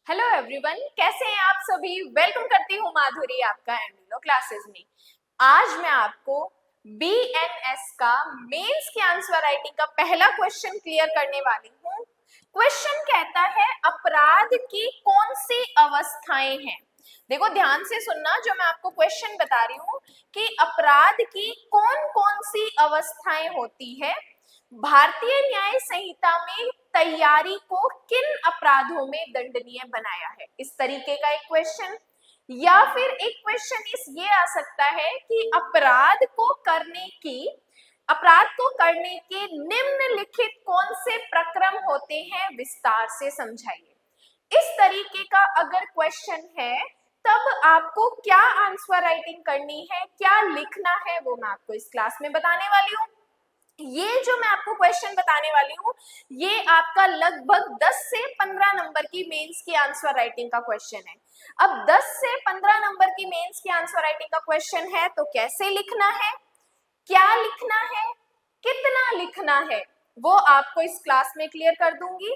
Hello everyone, कैसे हैं आप सभी। वेलकम करती हूँ माधुरी आपका एंडुलो क्लासेस में। आज मैं आपको बीएनएस का मेंस की आंसर राइटिंग का पहला क्वेश्चन क्लियर करने वाली हूँ। क्वेश्चन कहता है अपराध की कौन सी अवस्थाएं हैं। देखो ध्यान से सुनना, जो मैं आपको क्वेश्चन बता रही हूँ कि अपराध की कौन कौन सी अवस्थाएं होती है। भारतीय न्याय संहिता में तैयारी को किन अपराधों में दंडनीय बनाया है, इस तरीके का एक क्वेश्चन। या फिर एक क्वेश्चन इस ये आ सकता है कि अपराध को करने के निम्नलिखित कौन से प्रक्रम होते हैं, विस्तार से समझाइए। इस तरीके का अगर क्वेश्चन है तब आपको क्या आंसर राइटिंग करनी है, क्या लिखना है, वो मैं आपको इस क्लास में बताने वाली हूँ। ये जो मैं आपको क्वेश्चन बताने वाली हूँ ये आपका लगभग 10 से 15 नंबर की मेंस की आंसर राइटिंग का क्वेश्चन है। अब 10 से 15 नंबर की मेंस की आंसर राइटिंग का क्वेश्चन है तो कैसे लिखना है, क्या लिखना है, कितना लिखना है, वो आपको इस क्लास में क्लियर कर दूंगी।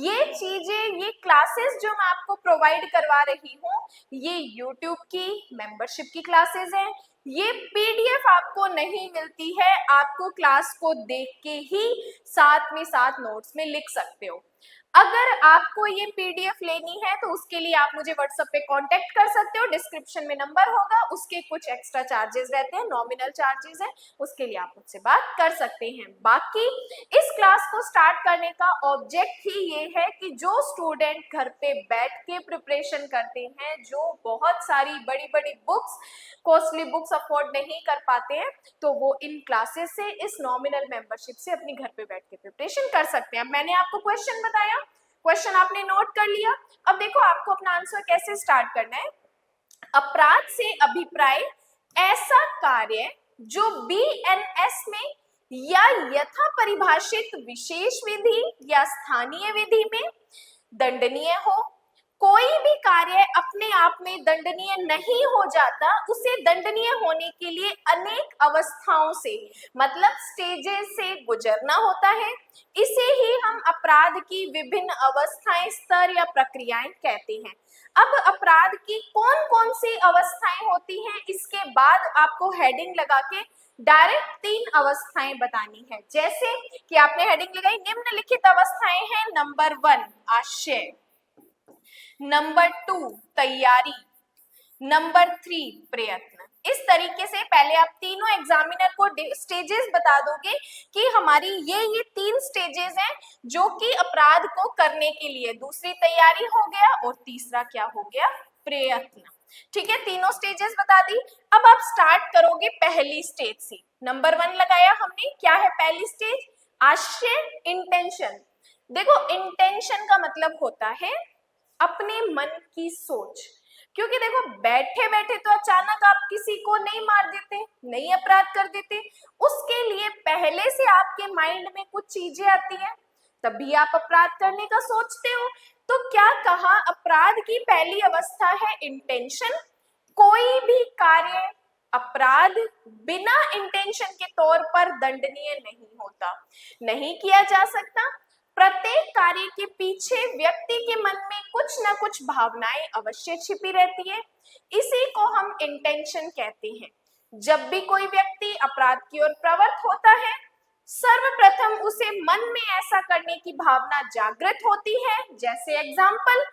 ये चीजें, ये क्लासेस जो मैं आपको प्रोवाइड करवा रही हूँ ये यूट्यूब की मेंबरशिप की क्लासेस हैं। ये पीडीएफ आपको नहीं मिलती है, आपको क्लास को देख के ही साथ में साथ नोट्स में लिख सकते हो। अगर आपको ये पीडीएफ लेनी है तो उसके लिए आप मुझे व्हाट्सएप पे कांटेक्ट कर सकते हो, डिस्क्रिप्शन में नंबर होगा। उसके कुछ एक्स्ट्रा चार्जेस रहते हैं, नॉमिनल चार्जेस है, उसके लिए आप मुझसे बात कर सकते हैं। बाकी इस क्लास को स्टार्ट करने का ऑब्जेक्ट ही ये है कि जो स्टूडेंट घर पे बैठ के प्रिपरेशन करते हैं, जो बहुत सारी बड़ी बड़ी बुक्स, कॉस्टली बुक्स अफोर्ड नहीं कर पाते हैं, तो वो इन क्लासेस से, इस नॉमिनल मेंबरशिप से अपने घर पे बैठ के प्रिपरेशन कर सकते हैं। मैंने आपको क्वेश्चन बताया, क्वेश्चन आपने नोट कर लिया। अब देखो आपको अपना आंसर कैसे स्टार्ट करना है। अपराध से अभिप्राय ऐसा कार्य जो बीएनएस में या यथा परिभाषित विशेष विधि या स्थानीय विधि में दंडनीय हो। कोई भी कार्य अपने आप में दंडनीय नहीं हो जाता, उसे दंडनीय होने के लिए अनेक अवस्थाओं से, मतलब स्टेजेस से गुजरना होता है। इसे ही हम अपराध की विभिन्न अवस्थाएं, स्तर या प्रक्रियाएं कहते हैं। अब अपराध की कौन कौन सी अवस्थाएं होती हैं, इसके बाद आपको हेडिंग लगा के डायरेक्ट 3 अवस्थाएं बतानी है। जैसे कि आपने हेडिंग लगाई, निम्नलिखित अवस्थाएं हैं। नंबर 1 आशय, नंबर 2 तैयारी, नंबर 3 प्रयत्न। इस तरीके से पहले आप तीनों एग्जामिनर को स्टेजेस बता दोगे कि हमारी ये 3 स्टेजेस हैं जो कि अपराध को करने के लिए, दूसरी तैयारी हो गया और तीसरा क्या हो गया, प्रयत्न। ठीक है, तीनों स्टेजेस बता दी। अब आप स्टार्ट करोगे पहली स्टेज से। नंबर 1 लगाया हमने, क्या है पहली स्टेज, आशय, इंटेंशन। देखो इंटेंशन का मतलब होता है अपने मन की सोच, क्योंकि देखो बैठे बैठे तो अचानक आप किसी को नहीं मार देते, नहीं अपराध कर देते। उसके लिए पहले से आपके माइंड में कुछ चीजें आती हैं, तभी आप अपराध करने का सोचते हो। तो क्या कहा, अपराध की पहली अवस्था है इंटेंशन। कोई भी कार्य, अपराध बिना इंटेंशन के तौर पर दंडनीय नहीं होता, नहीं किया जा सकता। प्रत्येक कार्य के पीछे व्यक्ति के मन में कुछ ना कुछ भावनाएं अवश्य छिपी रहती है, इसी को हम इंटेंशन कहते हैं। जब भी कोई व्यक्ति अपराध की ओर प्रवृत्त होता है, सर्वप्रथम उसे मन में ऐसा करने की भावना जागृत होती है। जैसे एग्जाम्पल,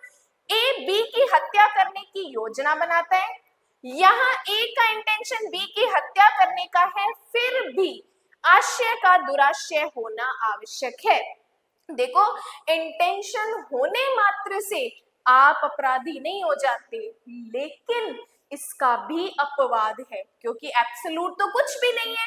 ए बी की हत्या करने की योजना बनाता है। यहाँ ए का इंटेंशन बी की हत्या करने का है, फिर भी आशय का दुराशय होना आवश्यक है। देखो इंटेंशन होने मात्र से आप अपराधी नहीं हो जाते, लेकिन इसका भी अपवाद है, क्योंकि एब्सोल्यूट तो कुछ भी नहीं है,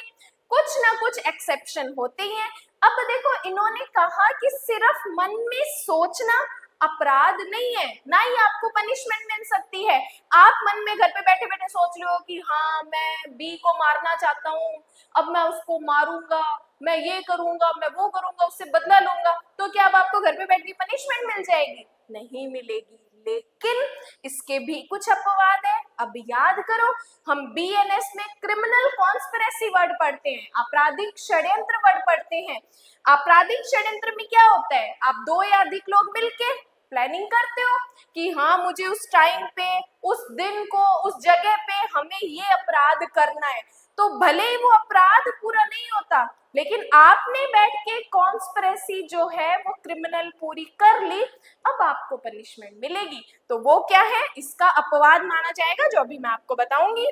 कुछ ना कुछ एक्सेप्शन होते हैं। अब देखो इन्होंने कहा कि सिर्फ मन में सोचना अपराध नहीं है, ना ही आपको पनिशमेंट मिल सकती है। आप मन में घर पे बैठे बैठे सोच रहे हो कि हाँ मैं बी को मारना चाहता हूँ, अब मैं उसको मारूंगा, मैं ये करूंगा, मैं वो करूंगा, उससे बदला लूंगा, तो क्या अब आपको घर पे बैठ के पनिशमेंट मिल जाएगी? नहीं मिलेगी। लेकिन इसके भी कुछ अपवाद है। अब याद करो, हम बीएनएस में क्रिमिनल कॉन्स्पिरेसी वर्ड पढ़ते हैं, आपराधिक षड्यंत्र वर्ड पढ़ते हैं। आपराधिक षड्यंत्र में क्या होता है, आप 2 या अधिक लोग मिलके प्लानिंग करते हो कि हाँ मुझे उस टाइम पे, उस दिन को, उस जगह पे हमें ये अपराध करना है, तो भले ही वो अपराध पूरा नहीं होता, लेकिन आपने बैठ के कॉन्स्पिरेसी जो है वो क्रिमिनल पूरी कर ली, अब आपको पनिशमेंट मिलेगी। तो वो क्या है, इसका अपवाद माना जाएगा, जो अभी मैं आपको बताऊंगी।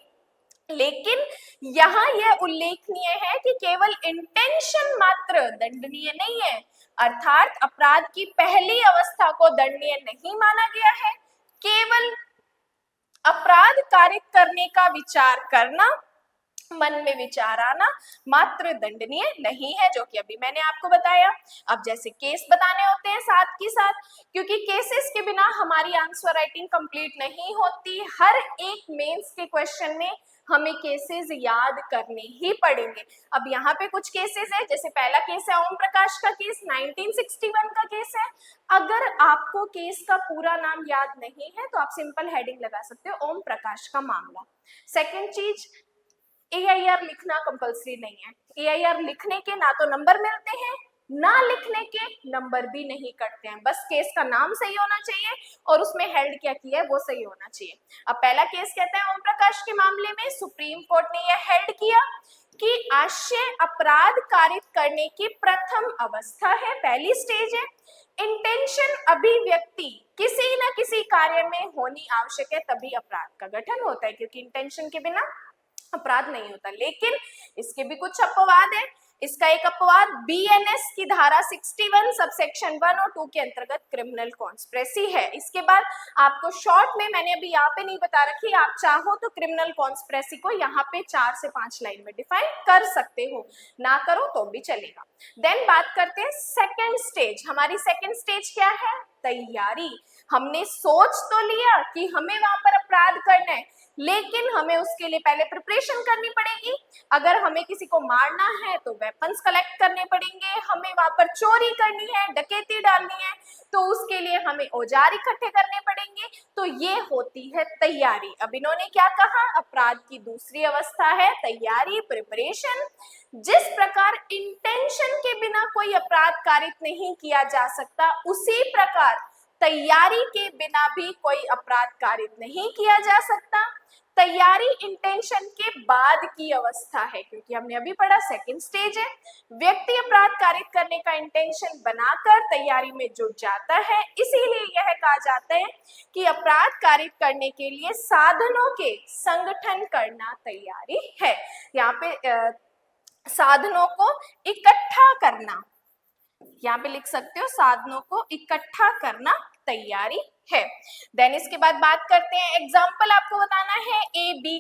लेकिन यहाँ यह उल्लेखनीय है कि केवल इंटेंशन मात्र दंडनीय नहीं है, अर्थात अपराध की पहली अवस्था को दंडनीय नहीं माना गया है। केवल अपराध कारित करने का विचार करना, मन में विचार आना मात्र दंडनीय नहीं है, जो कि अभी मैंने आपको बताया। अब जैसे केस बताने होते हैं साथ के साथ, क्योंकि केसेस के बिना हमारी आंसर राइटिंग कंप्लीट नहीं होती। हर एक मेंस के क्वेश्चन में हमें केसेस याद करने ही पड़ेंगे। अब यहाँ पे कुछ केसेस है, जैसे पहला केस है ओम प्रकाश का केस, 1961 का केस है। अगर आपको केस का पूरा नाम याद नहीं है तो आप सिंपल हेडिंग लगा सकते हो, ओम प्रकाश का मामला। सेकेंड चीज, AIR लिखना कंपल्सरी नहीं है। AIR लिखने के ना तो नंबर मिलते हैं, ना लिखने के नंबर भी नहीं कटते हैं, बस केस का नाम सही होना चाहिए और उसमें हेल्ड क्या किया है वो सही होना चाहिए। अब पहला केस कहता है ओम प्रकाश के मामले में सुप्रीम कोर्ट ने यह हेल्ड किया कि आशय अपराध कारित करने की प्रथम अवस्था है, पहली स्टेज है। इंटेंशन अभिव्यक्ति किसी न किसी कार्य में होनी आवश्यक है, तभी अपराध का गठन होता है, क्योंकि इंटेंशन के बिना अपराध नहीं होता। लेकिन इसके भी कुछ अपवाद है। इसका एक अपवाद BNS की धारा 61 सबसेक्शन 1 और 2 के अंतर्गत क्रिमिनल कॉन्स्पिरेसी है। इसके बाद आपको शॉर्ट में, मैंने अभी यहाँ पे नहीं बता रखी, आप चाहो तो क्रिमिनल कॉन्स्पिरेसी को यहाँ पे 4 से 5 लाइन में डिफाइन कर सकते हो, ना करो तो भी चलेगा। देन बात करते हैं सेकेंड स्टेज। हमारी सेकेंड स्टेज क्या है, तैयारी। हमने सोच तो लिया कि हमें वहां पर अपराध करना है, लेकिन हमें उसके लिए पहले प्रिपरेशन करनी पड़ेगी। अगर हमें किसी को मारना है तो वेपन्स कलेक्ट करने पड़ेंगे, हमें वहां पर चोरी करनी है, डकैती डालनी है, तो उसके लिए हमें औजार इकट्ठे करने पड़ेंगे। तो ये होती है तैयारी। अब इन्होंने क्या कहा, अपराध की दूसरी अवस्था है तैयारी, प्रिपरेशन। जिस प्रकार इंटेंशन के बिना कोई अपराध कारित नहीं किया जा सकता, उसी प्रकार तैयारी के बिना भी कोई अपराध कारित नहीं किया जा सकता। तैयारी इंटेंशन के बाद की अवस्था है, क्योंकि हमने अभी पढ़ा सेकंड स्टेज है। व्यक्ति अपराध कारित करने का इंटेंशन बनाकर तैयारी में जुट जाता है, इसीलिए यह कहा जाता है कि अपराध कारित करने के लिए साधनों के संगठन करना तैयारी है। यहाँ पे साधनों को इकट्ठा करना, यहाँ पे लिख सकते हो, साधनों को इकट्ठा करना तैयारी है। देन इसके बाद बात करते हैं, एग्जाम्पल आपको बताना है। ए बी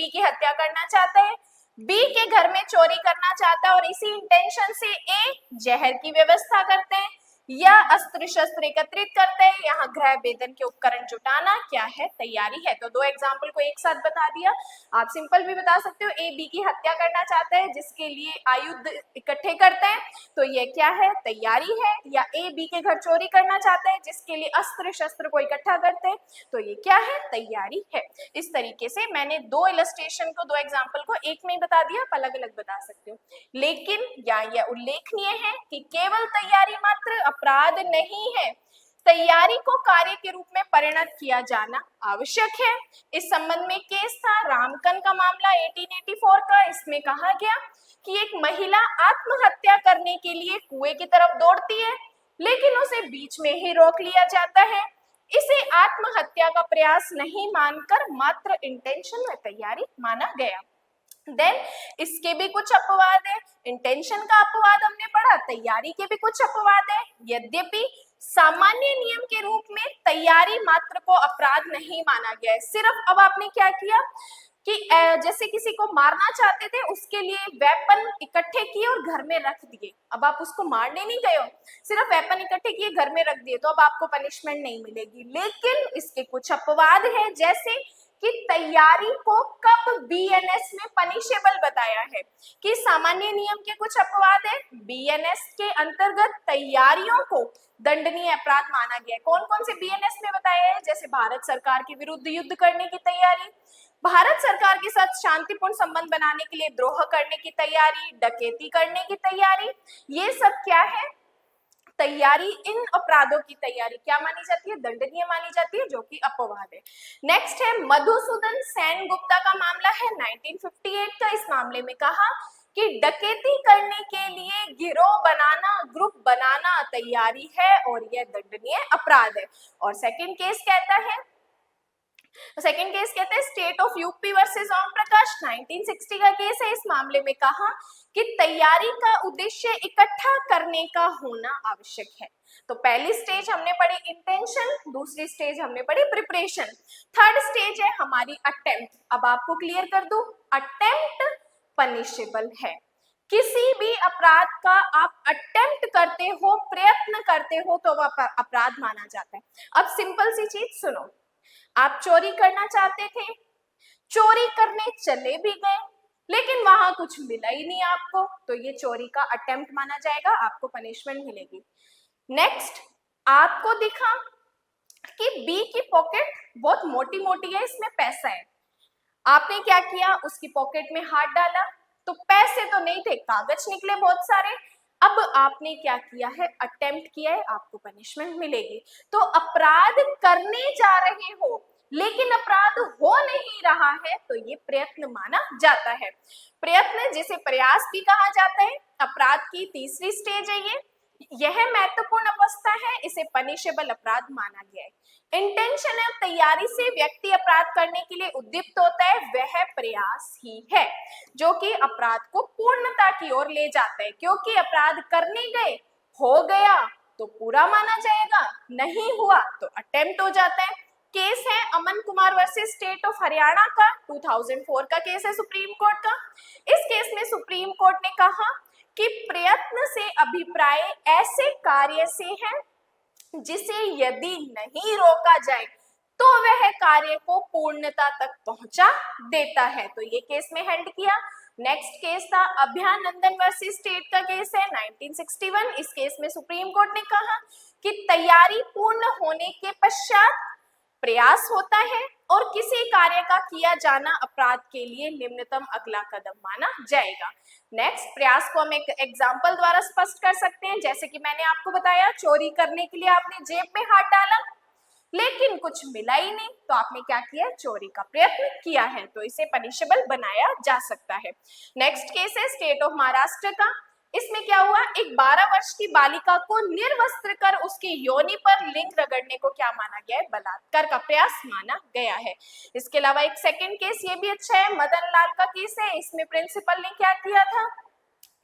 की हत्या करना चाहता है, बी के घर में चोरी करना चाहता है और इसी इंटेंशन से ए जहर की व्यवस्था करते हैं या अस्त्र शस्त्र एकत्रित करते हैं। यहाँ गृह भेदन के उपकरण जुटाना क्या है, तैयारी है। तो दो एग्जाम्पल को एक साथ बता दिया। आप सिंपल भी बता सकते हो, ए बी की हत्या करना चाहता है जिसके लिए आयुध इकट्ठे करते हैं, तो ये क्या है, तैयारी है। या ए बी के घर चोरी करना चाहता है जिसके लिए अस्त्र शस्त्र को इकट्ठा करते हैं, तो ये क्या है, तैयारी है। इस तरीके से मैंने दो इलस्ट्रेशन को, दो एग्जाम्पल को एक में ही बता दिया, आप अलग अलग बता सकते हो। लेकिन यहाँ यह उल्लेखनीय है कि केवल तैयारी मात्र अपराध नहीं है, तैयारी को कार्य के रूप में परिणत किया जाना आवश्यक है। इस संबंध में केस था रामकन का मामला 1884 का। इसमें कहा गया कि एक महिला आत्महत्या करने के लिए कुएं की तरफ दौड़ती है, लेकिन उसे बीच में ही रोक लिया जाता है। इसे आत्महत्या का प्रयास नहीं मानकर मात्र इंटेंशन व तैयारी माना गया। देन इसके भी कुछ अपवाद है। इंटेंशन का अपवाद हमने पढ़ा, तैयारी के भी कुछ अपवाद है। यद्यपि सामान्य नियम के रूप में तैयारी मात्र को अपराध नहीं माना गया है। सिर्फ अब आपने क्या किया कि जैसे किसी को मारना चाहते थे, उसके लिए वेपन इकट्ठे किए और घर में रख दिए। अब आप उसको मारने नहीं गए हो, सिर्फ वेपन इकट्ठे किए, घर में रख दिए, तो अब आपको पनिशमेंट नहीं मिलेगी। लेकिन इसके कुछ अपवाद है, जैसे कि तैयारी को कब BNS में पनिशेबल बताया है, कि सामान्य नियम के कुछ अपवाद है। BNS के अंतर्गत तैयारियों को दंडनीय अपराध माना गया है। कौन कौन से BNS में बताया है, जैसे भारत सरकार के विरुद्ध युद्ध करने की तैयारी, भारत सरकार के साथ शांतिपूर्ण संबंध बनाने के लिए द्रोह करने की तैयारी, डकैती करने की तैयारी, ये सब क्या है, तैयारी, इन अपराधों की तैयारी क्या मानी जाती है? दंडनीय मानी जाती है, जो कि अपवाद है। नेक्स्ट है मधुसूदन सेन गुप्ता का मामला है 1958 का। इस मामले में कहा कि डकैती करने के लिए गिरोह बनाना, ग्रुप बनाना तैयारी है और यह दंडनीय अपराध है। और सेकंड केस कहते हैं state of UP versus Om Prakash, 1960 का केस है। इस मामले में कहा कि तैयारी का उद्देश्य इकट्ठा करने का होना आवश्यक है। तो पहली स्टेज हमने पढ़ी इंटेंशन, दूसरी स्टेज हमने पढ़ी प्रिपरेशन, थर्ड स्टेज है हमारी अटेम्प्ट। अब आपको क्लियर कर दूं, अटेम्प्ट पनिशेबल है। किसी भी अपराध का आप अटेम्प्ट करते हो, प्रयत्न करते हो, तो वह अपराध माना जाता है। अब सिंपल सी चीज सुनो, आप चोरी करना चाहते थे, चोरी करने चले भी गए, लेकिन वहां कुछ मिला ही नहीं आपको, तो ये चोरी का अटेम्प्ट माना जाएगा, आपको पनिशमेंट मिलेगी। नेक्स्ट, आपको दिखा कि बी की पॉकेट बहुत मोटी मोटी है, इसमें पैसा है। आपने क्या किया, उसकी पॉकेट में हाथ डाला, तो पैसे तो नहीं थे, कागज निकले बहुत सारे। अब आपने क्या किया है, अटेम्प्ट किया है, आपको पनिशमेंट मिलेगी। तो अपराध करने जा रहे हो लेकिन अपराध हो नहीं रहा है, तो ये प्रयत्न माना जाता है। प्रयत्न, जिसे प्रयास भी कहा जाता है, अपराध की तीसरी स्टेज है ये। यह महत्वपूर्ण अवस्था है, इसे पनिशेबल अपराध माना गया है। इंटेंशन है, तैयारी से व्यक्ति अपराध करने के लिए उद्युक्त होता है, वह प्रयास ही है जो कि अपराध को पूर्णता की ओर ले जाता है। क्योंकि अपराध करने गए, हो गया तो पूरा माना जाएगा, नहीं हुआ तो अटेम्प्ट हो जाता है। केस है Aman Kumar versus state of Haryana का, 2004 का केस है सुप्रीम कोर्ट का। इस केस में सुप्रीम कोर्ट ने कहा कि प्रयत्न से अभिप्राय ऐसे कार्य से है जिसे यदि नहीं रोका जाए तो वह कार्य को पूर्णता तक पहुंचा देता है। तो ये केस में हेल्ड किया। नेक्स्ट केस था अभ्यानंदन वर्सेस स्टेट का केस है 1961। इस केस में सुप्रीम कोर्ट ने कहा कि तैयारी पूर्ण होने के पश्चात प्रयास होता है और किसी कार्य का किया जाना अपराध के लिए निम्नतम अगला कदम माना जाएगा। नेक्स्ट, प्रयास को हम एक एग्जाम्पल द्वारा स्पष्ट कर सकते हैं। जैसे कि मैंने आपको बताया, चोरी करने के लिए आपने जेब में हाथ डाला लेकिन कुछ मिला ही नहीं, तो आपने क्या किया, चोरी का प्रयत्न किया है, तो इसे पनिशेबल बनाया जा सकता है। नेक्स्ट केस है स्टेट ऑफ महाराष्ट्र का। इसमें क्या हुआ, एक 12 वर्ष की बालिका को निर्वस्त्र कर उसकी योनि पर लिंग रगड़ने को क्या माना गया है, बलात्कार का प्रयास माना गया है। इसके अलावा एक सेकंड केस ये भी अच्छा है, मदन लाल का केस है। इसमें प्रिंसिपल ने क्या किया था,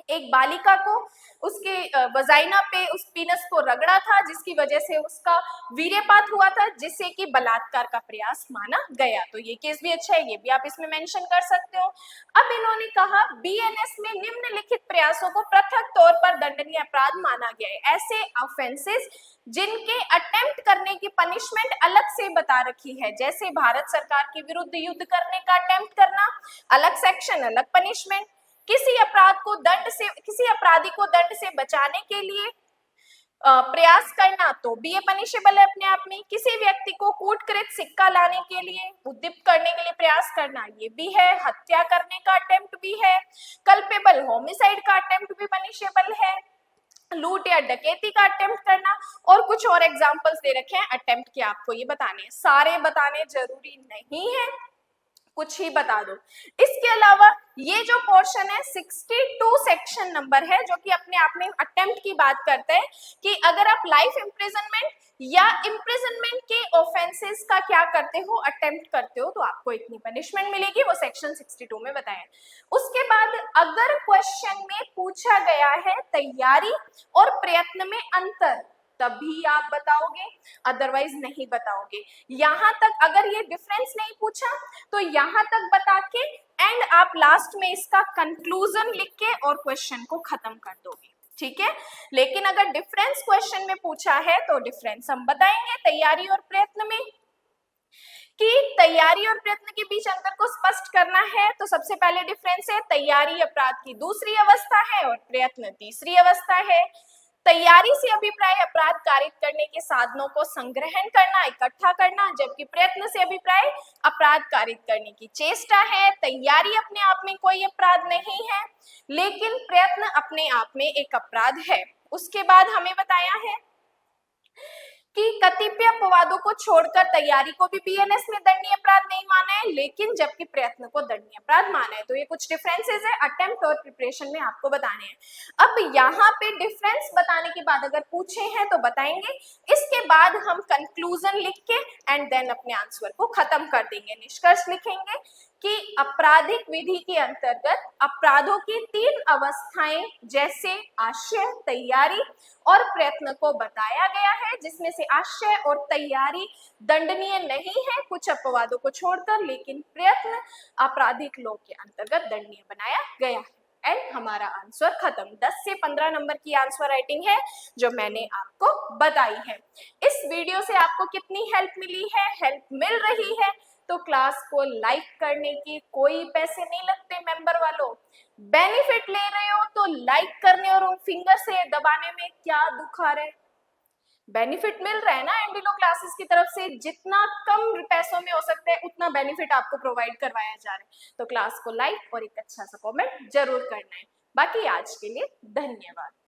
एक बालिका को उसके वजाइना पे उस पीनस को रगड़ा था, जिसकी वजह से उसका वीर्यपात हुआ था, जिससे कि बलात्कार का प्रयास माना गया। तो ये केस भी अच्छा है, ये भी आप इसमें मेंशन कर सकते हो। अब इन्होंने कहा बीएनएस में निम्नलिखित प्रयासों को पृथक तौर पर दंडनीय अपराध माना गया है। ऐसे ऑफेंसेस जिनके अटेम्प्ट करने की पनिशमेंट अलग से बता रखी है, जैसे भारत सरकार के विरुद्ध युद्ध करने का अटेम्प्ट करना, अलग सेक्शन, अलग पनिशमेंट। किसी अपराधी को दंड से बचाने के लिए प्रयास करना, तो भी ये पनिशेबल है अपने आप में। किसी व्यक्ति को कूटकृत सिक्का लाने के लिए उद्दीप्त करने के लिए प्रयास करना, ये भी है। हत्या करने का अटेम्प्ट भी है। कल्पेबल होमिसाइड का अटेम्प्ट भी पनिशेबल है। लूट या डकैती का अटेम्प्ट करना, और कुछ और एग्जांपल्स दे रखे हैं अटेम्प्ट के, आपको ये बताने हैं। सारे बताने जरूरी नहीं है, कुछ ही बता दो। इसके अलावा ये जो पोर्शन है 62 सेक्शन नंबर है, जो कि अपने आप में अटेम्प्ट की बात करता है कि अगर आप लाइफ इम्प्रिजनमेंट या इम्प्रिजनमेंट के ऑफेंसेस का क्या करते हो, अटेम्प्ट करते हो, तो आपको इतनी पनिशमेंट मिलेगी, वो सेक्शन 62 में बताया। उसके बाद अगर क्वेश्चन में पूछा गया है तैयारी और प्रयत्न में अंतर, तभी आप बताओगे, अदरवाइज नहीं बताओगे। यहां तक अगर ये डिफरेंस नहीं पूछा तो यहां तक बता के एंड आप लास्ट में इसका कंक्लूजन लिख के और क्वेश्चन को खत्म कर दोगे, ठीक है। लेकिन अगर डिफरेंस क्वेश्चन में पूछा है तो डिफरेंस हम बताएंगे तैयारी और प्रयत्न में। कि तैयारी और प्रयत्न के बीच अंतर को स्पष्ट करना है, तो सबसे पहले डिफरेंस है, तैयारी अपराध की दूसरी अवस्था है और प्रयत्न तीसरी अवस्था है। तैयारी से अभिप्राय अपराध कारित करने के साधनों को संग्रहण करना, इकट्ठा करना, जबकि प्रयत्न से अभिप्राय अपराध कारित करने की चेष्टा है। तैयारी अपने आप में कोई अपराध नहीं है, लेकिन प्रयत्न अपने आप में एक अपराध है। उसके बाद हमें बताया है कि कतिपय अपवादों को छोड़कर तैयारी को भी बीएनएस में दंडनीय अपराध नहीं माना है, लेकिन जबकि प्रयत्न को दंडनीय अपराध माना है। तो ये कुछ डिफरेंसेस है अटेम्प्ट और प्रिपरेशन में आपको बताने हैं। अब यहाँ पे डिफरेंस बताने के बाद अगर पूछे हैं तो बताएंगे, इसके बाद हम कंक्लूजन लिख के एंड देन अपने आंसर को खत्म कर देंगे। निष्कर्ष लिखेंगे कि आपराधिक विधि के अंतर्गत अपराधों की 3 अवस्थाएं जैसे आशय, तैयारी और प्रयत्न को बताया गया है, जिसमें से आशय और तैयारी दंडनीय नहीं है कुछ अपवादों को छोड़कर, लेकिन प्रयत्न आपराधिक लॉ के अंतर्गत दंडनीय बनाया गया है। एंड हमारा आंसर खत्म। 10 से 15 नंबर की आंसर राइटिंग है जो मैंने आपको बताई है। इस वीडियो से आपको कितनी हेल्प मिली है? हेल्प मिल रही है तो क्लास को लाइक करने की कोई पैसे नहीं लगते मेंबर वालों। बेनिफिट ले रहे हो तो लाइक करने और फिंगर से दबाने में क्या दुख आ रहा है? बेनिफिट मिल रहा है ना एंडिलो क्लासेस की तरफ से, जितना कम पैसों में हो सकता है उतना बेनिफिट आपको प्रोवाइड करवाया जा रहा है। तो क्लास को लाइक और एक अच्छा सा कमेंट जरूर करना है। बाकी आज के लिए धन्यवाद।